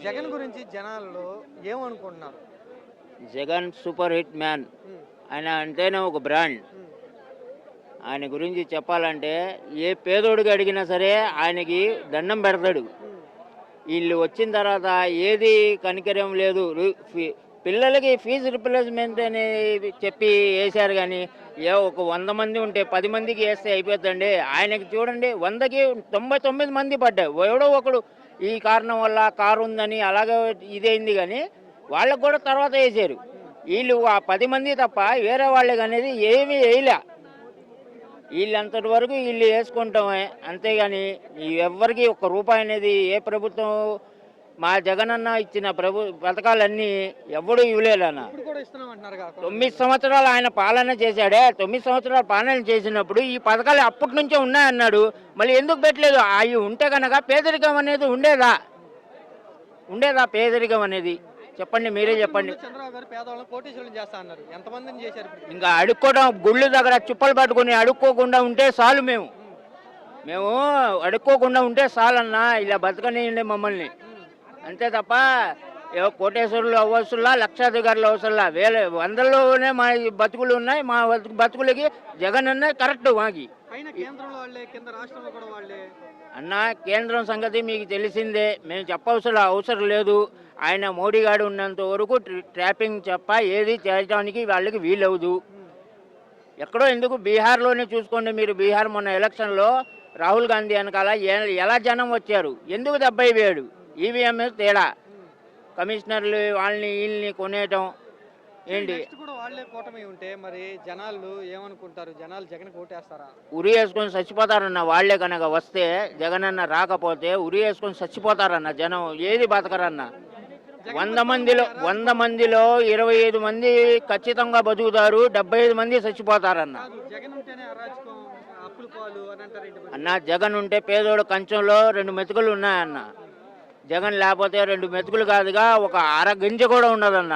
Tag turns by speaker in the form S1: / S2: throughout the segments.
S1: జగన్ గురించి జనాల్లో ఏమనుకుంటున్నారు?
S2: Jagan super hit man.
S1: హ్మ్.
S2: ఆయన అంటేనే ఒక బ్రాండ్.
S1: హ్మ్.
S2: ఆయన గురించి చెప్పాలంటే ఏ పేదోడికి అడిగినా సరే ఆయనకి దండం పెడతాడు.
S1: హ్మ్.
S2: వీళ్ళు వచ్చిన తర్వాత ఏది కనికరం లేదు. పిల్లలకి ఫీజు రిప్లేస్మెంట్ అని చెప్పి వేశారు కానీ ఒక 100 మంది ఉంటే 10 మందికి వేస్తే అయిపోతుందండి. ఆయనకి చూడండి 100కి 99 మంది పడ్డాయి. ఎవడో ఒకడు ఈ కారణం వల్ల కారు ఉందని అలాగే ఇదైంది కానీ వాళ్ళకు కూడా తర్వాత వేసారు. వీళ్ళు ఆ 10 మంది తప్ప వేరే వాళ్ళకి అనేది ఏమీ వేయలే. వీళ్ళంతటి వరకు వీళ్ళు వేసుకుంటామే అంతేగాని ఎవ్వరికి ఒక్క రూపాయి అనేది ఏ ప్రభుత్వం మా జగనన్న ఇచ్చిన పథకాలన్నీ ఎవడు ఇవ్వలేదన్న.
S1: ఇప్పుడు కూడా ఇస్తున్నాం అంటున్నారుగా.
S2: 9 సంవత్సరాలు ఆయన పాలన చేశాడే. 9 సంవత్సరాలు పాలన చేసినప్పుడు ఈ పథకాలు అప్పటి నుంచే ఉన్నాయన్నాడు. మళ్ళీ ఎందుకు పెట్టలేదు? అవి ఉంటే కనుక పేదరికం అనేది ఉండేదా పేదరికం అనేది? చెప్పండి, మీరే చెప్పండి.
S1: చంద్రబాబు గారు పేదవాళ్ళని కోటీశ్వరులను చేస్తా అన్నారు. ఎంతమందిని చేశారు?
S2: ఇంకా అడుక్కోవడం, గుళ్ళు దగ్గర చుప్పలు పట్టుకుని అడుక్కోకుండా ఉంటే చాలు. మేము అడుక్కోకుండా ఉంటే చాలన్నా, ఇలా బతకనియండి మమ్మల్ని అంతే తప్ప కోటేశ్వరులు అవ్వసులా, లక్షాధికారులు అవసరంలా, వందల్లోనే మా బతుకులు ఉన్నాయి. మా బతుకులకి జగన్ అన్న కరెక్ట్. మాకి
S1: కేంద్రంలో వాళ్ళే, కింద రాష్ట్రంలో కూడా వాళ్ళే
S2: అన్న. కేంద్రం సంగతి మీకు తెలిసిందే, మేము అవసరం లేదు. ఆయన మోడీ గారు ఉన్నంత వరకు ట్రాపింగ్ చెప్ప ఏది చేయడానికి వాళ్ళకి వీలవుదు. ఎక్కడో ఎందుకు బీహార్లోనే చూసుకోండి మీరు. బీహార్ మొన్న ఎలక్షన్లో రాహుల్ గాంధీ వెనకాల ఎలా జనం వచ్చారు, ఎందుకు 70,000 ఈవీఎం తేడా. కమిషనర్లు వాళ్ళని వీళ్ళని కొనేయటం ఏంటి?
S1: కూడా వాళ్ళే కూటమి ఉంటే మరి జనాలు ఏమనుకుంటారు? జనాలు జగన్ ఓటేస్తారా?
S2: ఉరి వేసుకొని చచ్చిపోతారన్న. వాళ్లే కనుక వస్తే, జగన్ అన్న రాకపోతే ఉరి వేసుకొని చచ్చిపోతారన్న జనం. ఏది బతకరన్న. 100 మందిలో 25 మంది ఖచ్చితంగా బతుకుతారు, 75 మంది చచ్చిపోతారన్న. అన్న జగన్ ఉంటే పేదోడు కంచంలో 2 మెతుకులు ఉన్నాయన్న. జగన్ లేకపోతే 2 మెతుకులు కాదుగా, ఒక అర గింజ కూడా ఉండదన్న.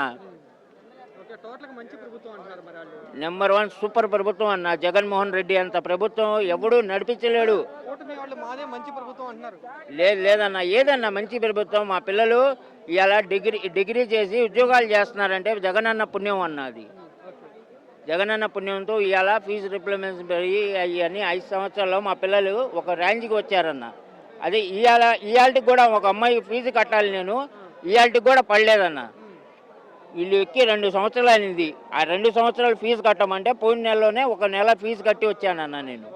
S2: నెంబర్ 1 సూపర్ ప్రభుత్వం అన్న. జగన్మోహన్ రెడ్డి అంత ప్రభుత్వం ఎవడు నడిపించలేడు. లేదన్న, ఏదన్నా మంచి ప్రభుత్వం. మా పిల్లలు ఇలా డిగ్రీ చేసి ఉద్యోగాలు చేస్తున్నారంటే జగనన్న పుణ్యం అన్నది. జగనన్న పుణ్యంతో ఇవాళ ఫీజు రిప్లేస్మెంట్ అని 5 సంవత్సరాల్లో మా పిల్లలు ఒక రేంజ్కి వచ్చారన్న. అదే ఇవాళకి కూడా ఒక అమ్మాయి ఫీజు కట్టాలి, నేను ఇవాళకి కూడా పడలేదన్న. వీళ్ళు ఎక్కి 2 సంవత్సరాలు అయింది. ఆ 2 సంవత్సరాలు ఫీజు కట్టమంటే పోయిన నెలలోనే 1 నెల ఫీజు కట్టి వచ్చానన్న నేను.